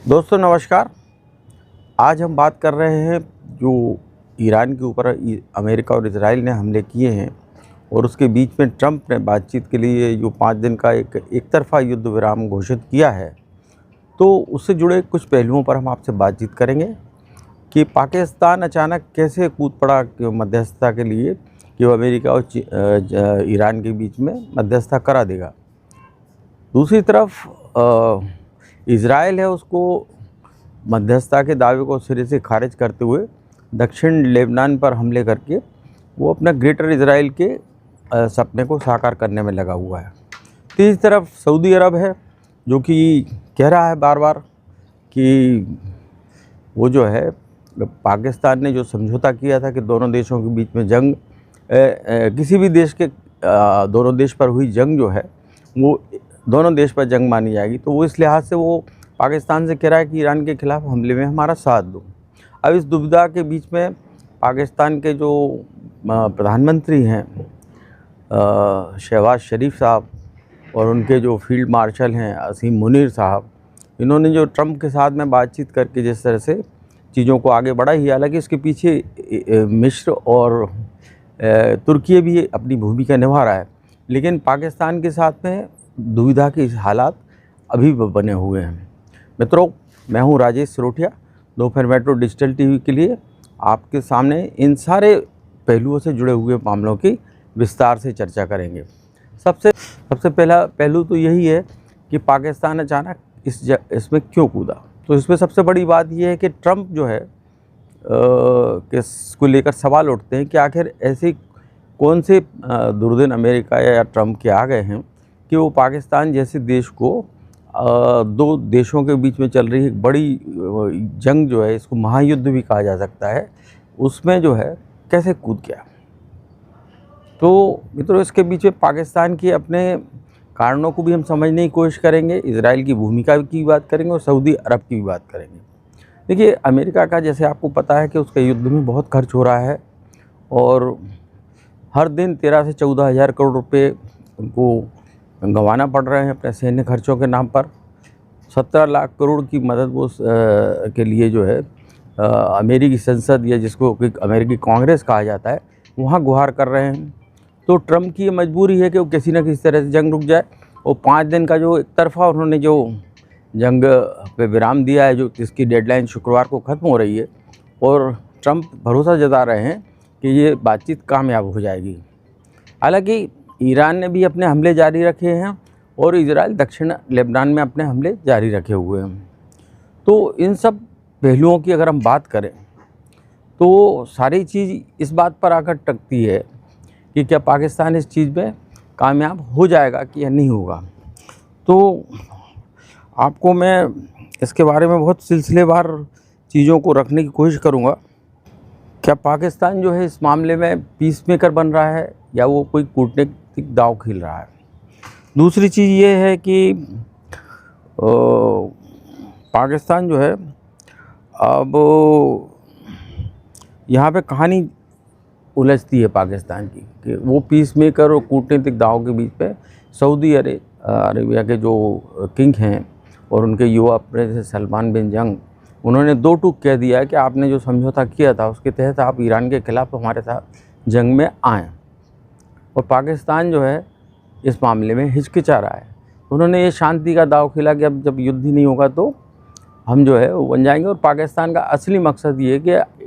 दोस्तों नमस्कार। आज हम बात कर रहे हैं जो ईरान के ऊपर अमेरिका और इजराइल ने हमले किए हैं और उसके बीच में ट्रंप ने बातचीत के लिए जो 5 दिन का एक तरफा युद्ध विराम घोषित किया है, तो उससे जुड़े कुछ पहलुओं पर हम आपसे बातचीत करेंगे कि पाकिस्तान अचानक कैसे कूद पड़ा मध्यस्थता के लिए कि वो अमेरिका और ईरान के बीच में मध्यस्थता करा देगा। दूसरी तरफ इज़राइल है, उसको मध्यस्थता के दावे को सिरे से खारिज करते हुए दक्षिण लेबनान पर हमले करके वो अपना ग्रेटर इज़राइल के सपने को साकार करने में लगा हुआ है। तीसरी तरफ सऊदी अरब है जो कि कह रहा है बार बार कि वो जो है पाकिस्तान ने जो समझौता किया था कि दोनों देशों के बीच में जंग किसी भी देश के दोनों देश पर हुई जंग जो है वो दोनों देश पर जंग मानी जाएगी, तो वो इस लिहाज से वो पाकिस्तान से कह रहा है कि ईरान के ख़िलाफ़ हमले में हमारा साथ दो। अब इस दुविधा के बीच में पाकिस्तान के जो प्रधानमंत्री हैं शहबाज शरीफ साहब और उनके जो फील्ड मार्शल हैं असीम मुनीर साहब, इन्होंने जो ट्रंप के साथ में बातचीत करके जिस तरह से चीज़ों को आगे बढ़ाई, हालांकि इसके पीछे मिस्र और तुर्की भी अपनी भूमिका निभा रहा है, लेकिन पाकिस्तान के साथ में दुविधा के हालात अभी बने हुए हैं। मित्रों, मैं हूं राजेश सिरोठिया। दोपहर मेट्रो डिजिटल टीवी के लिए आपके सामने इन सारे पहलुओं से जुड़े हुए मामलों की विस्तार से चर्चा करेंगे। सबसे पहला पहलू तो यही है कि पाकिस्तान अचानक इसमें क्यों कूदा। तो इसमें सबसे बड़ी बात यह है कि ट्रंप जो है इसको लेकर सवाल उठते हैं कि आखिर ऐसे कौन से दुर्दिन अमेरिका या ट्रंप के आ गए हैं कि वो पाकिस्तान जैसे देश को दो देशों के बीच में चल रही एक बड़ी जंग जो है, इसको महायुद्ध भी कहा जा सकता है, उसमें जो है कैसे कूद गया। तो मित्रों, इसके पीछे पाकिस्तान के अपने कारणों को भी हम समझने की कोशिश करेंगे, इजराइल की भूमिका की बात करेंगे और सऊदी अरब की भी बात करेंगे। देखिए, अमेरिका का जैसे आपको पता है कि उसके युद्ध में बहुत खर्च हो रहा है और हर दिन 13 से 14 हज़ार करोड़ रुपये उनको गंवाना पड़ रहे हैं अपने सैन्य खर्चों के नाम पर। 17 लाख करोड़ की मदद वो के लिए जो है अमेरिकी संसद या जिसको अमेरिकी कांग्रेस कहा जाता है वहाँ गुहार कर रहे हैं। तो ट्रंप की ये मजबूरी है कि वो किसी न किसी तरह से जंग रुक जाए और 5 दिन का जो एक तरफा उन्होंने जो जंग पे विराम दिया है, जो जिसकी डेडलाइन शुक्रवार को ख़त्म हो रही है, और ट्रंप भरोसा जता रहे हैं कि ये बातचीत कामयाब हो जाएगी। हालांकि ईरान ने भी अपने हमले जारी रखे हैं और इजराइल दक्षिण लेबनान में अपने हमले जारी रखे हुए हैं। तो इन सब पहलुओं की अगर हम बात करें तो सारी चीज़ इस बात पर आकर टकती है कि क्या पाकिस्तान इस चीज़ में कामयाब हो जाएगा कि या नहीं होगा। तो आपको मैं इसके बारे में बहुत सिलसिलेवार चीज़ों को रखने की कोशिश करूँगा। क्या पाकिस्तान जो है इस मामले में पीस मेकर बन रहा है या वो कोई कूटनीतिक दांव खेल रहा है। दूसरी चीज़ ये है कि पाकिस्तान जो है अब यहाँ पे कहानी उलझती है पाकिस्तान की कि वो पीस मेकर और कूटनीतिक दांव के बीच पे सऊदी अरेबिया के जो किंग हैं और उनके युवा प्रेसिडेंट सलमान बिन जंग, उन्होंने 2 टूक कह दिया है कि आपने जो समझौता किया था उसके तहत आप ईरान के ख़िलाफ़ हमारे साथ जंग में आएँ, और पाकिस्तान जो है इस मामले में हिचकिचा रहा है। उन्होंने ये शांति का दाव खेला कि अब जब युद्ध ही नहीं होगा तो हम जो है वो बन जाएंगे। और पाकिस्तान का असली मकसद ये है कि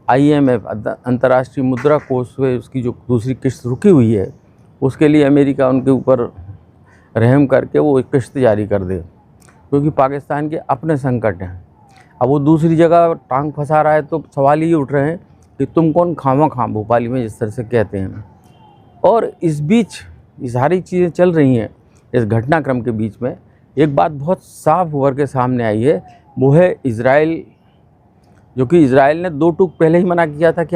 IMF अंतर्राष्ट्रीय मुद्रा कोष से उसकी जो दूसरी किस्त रुकी हुई है उसके लिए अमेरिका उनके ऊपर रहम करके वो एक किस्त जारी कर दे, क्योंकि पाकिस्तान के अपने संकट हैं। अब वो दूसरी जगह टांग फंसा रहा है तो सवाल ये उठ रहे हैं कि तुम कौन खामा खां भोपाली में जिस तरह से कहते हैं। और इस बीच ये सारी चीज़ें चल रही हैं, इस घटनाक्रम के बीच में एक बात बहुत साफ उभर के सामने आई है, वो है इजराइल, जो कि इजराइल ने 2 टूक पहले ही मना किया था कि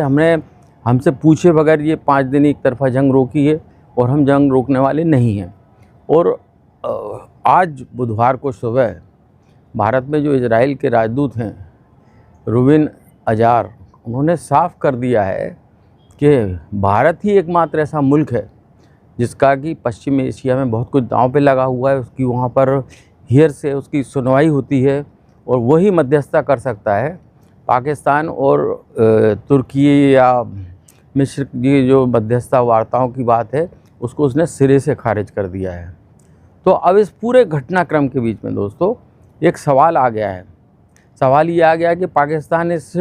हमसे पूछे बगैर ये 5 दिन एक तरफा जंग रोकी है और हम जंग रोकने वाले नहीं हैं। और आज बुधवार को सुबह भारत में जो इजराइल के राजदूत हैं रुबिन अजार, उन्होंने साफ कर दिया है कि भारत ही एकमात्र ऐसा मुल्क है जिसका कि पश्चिम एशिया में बहुत कुछ दांव पे लगा हुआ है। उसकी वहाँ पर हियर से उसकी सुनवाई होती है और वही मध्यस्थता कर सकता है। पाकिस्तान और तुर्की या मिस्र की जो मध्यस्थता वार्ताओं की बात है उसको उसने सिरे से खारिज कर दिया है। तो अब इस पूरे घटनाक्रम के बीच में दोस्तों एक सवाल आ गया है। सवाल ये आ गया कि पाकिस्तान इस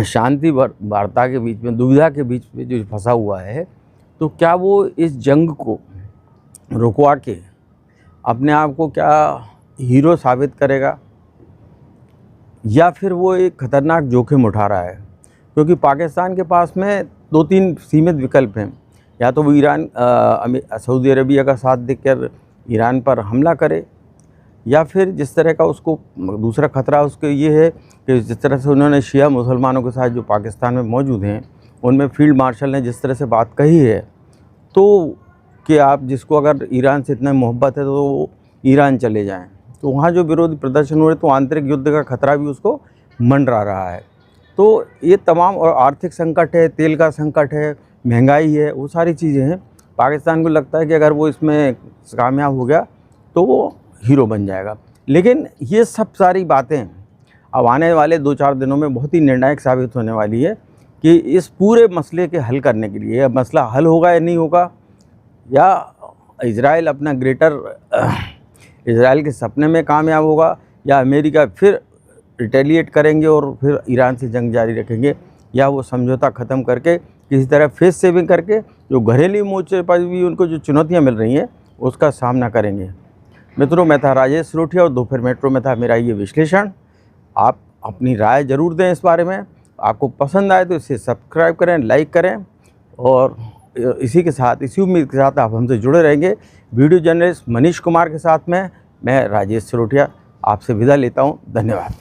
शांति वार्ता के बीच में, दुविधा के बीच में जो फंसा हुआ है, तो क्या वो इस जंग को रुकवा के अपने आप को क्या हीरो साबित करेगा, या फिर वो एक खतरनाक जोखिम उठा रहा है? क्योंकि पाकिस्तान के पास में 2-3 सीमित विकल्प हैं। या तो वो ईरान सऊदी अरबिया का साथ देकर ईरान पर हमला करे, या फिर जिस तरह का उसको दूसरा खतरा उसके ये है कि जिस तरह से उन्होंने शिया मुसलमानों के साथ जो पाकिस्तान में मौजूद हैं उनमें फील्ड मार्शल ने जिस तरह से बात कही है, तो कि आप जिसको अगर ईरान से इतना मोहब्बत है तो ईरान चले जाएं, तो वहाँ जो विरोधी प्रदर्शन हो रहे तो आंतरिक युद्ध का खतरा भी उसको मंडरा रहा है। तो ये तमाम, और आर्थिक संकट है, तेल का संकट है, महंगाई है, वो सारी चीज़ें हैं। पाकिस्तान को लगता है कि अगर वो इसमें कामयाब हो गया तो वो हीरो बन जाएगा। लेकिन ये सब सारी बातें अब आने वाले 2-4 दिनों में बहुत ही निर्णायक साबित होने वाली है कि इस पूरे मसले के हल करने के लिए, मसला हल होगा या नहीं होगा, या इजराइल अपना ग्रेटर इजराइल के सपने में कामयाब होगा, या अमेरिका फिर रिटेलिएट करेंगे और फिर ईरान से जंग जारी रखेंगे, या वो समझौता ख़त्म करके किसी तरह फेस सेविंग करके जो घरेलू मोर्चे पर भी उनको जो चुनौतियाँ मिल रही हैं उसका सामना करेंगे। मित्रों, मैं था राजेश सिरोठिया और दोपहर मेट्रो में था मेरा ये विश्लेषण। आप अपनी राय ज़रूर दें इस बारे में। आपको पसंद आए तो इसे सब्सक्राइब करें, लाइक करें, और इसी के साथ, इसी उम्मीद के साथ आप हमसे जुड़े रहेंगे। वीडियो जर्नलिस्ट मनीष कुमार के साथ में मैं राजेश सिरोठिया आपसे विदा लेता हूँ। धन्यवाद।